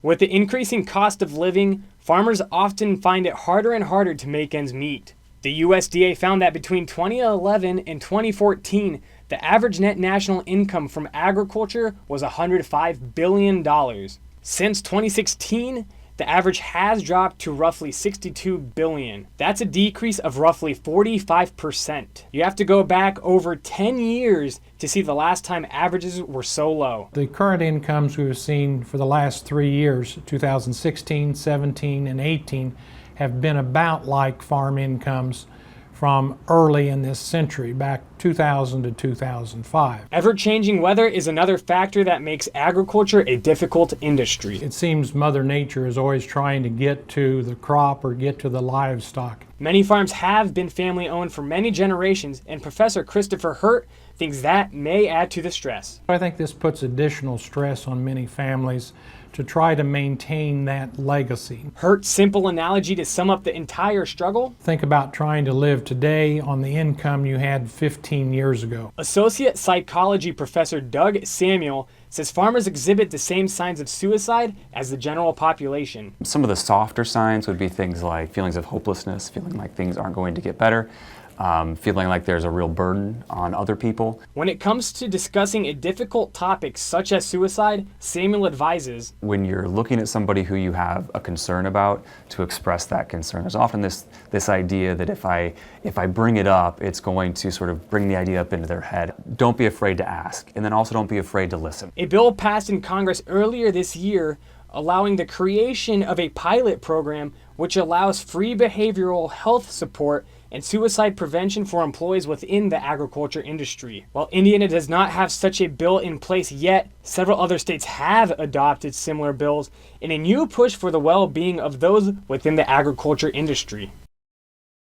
With the increasing cost of living, farmers often find it harder and harder to make ends meet. The USDA found that between 2011 and 2014, the average net national income from agriculture was $105 billion. Since 2016, the average has dropped to roughly $62 billion. That's a decrease of roughly 45%. You have to go back over 10 years to see the last time averages were so low. The current incomes we've seen for the last 3 years, 2016, 17, and 18, have been about like farm incomes from early in this century, back 2000 to 2005. Ever-changing weather is another factor that makes agriculture a difficult industry. It seems Mother Nature is always trying to get to the crop or get to the livestock. Many farms have been family-owned for many generations, and Professor Christopher Hurt thinks that may add to the stress. I think this puts additional stress on many families to try to maintain that legacy. Hurt's simple analogy to sum up the entire struggle: think about trying to live today on the income you had 15 years ago. Associate psychology professor Doug Samuel says farmers exhibit the same signs of suicide as the general population. Some of the softer signs would be things like feelings of hopelessness, feeling like things aren't going to get better, feeling like there's a real burden on other people. When it comes to discussing a difficult topic such as suicide, Samuel advises, when you're looking at somebody who you have a concern about, to express that concern. There's often this idea that if I bring it up, it's going to sort of bring the idea up into their head. Don't be afraid to ask, and then also don't be afraid to listen. A bill passed in Congress earlier this year allowing the creation of a pilot program which allows free behavioral health support and suicide prevention for employees within the agriculture industry. While Indiana does not have such a bill in place yet, several other states have adopted similar bills in a new push for the well-being of those within the agriculture industry.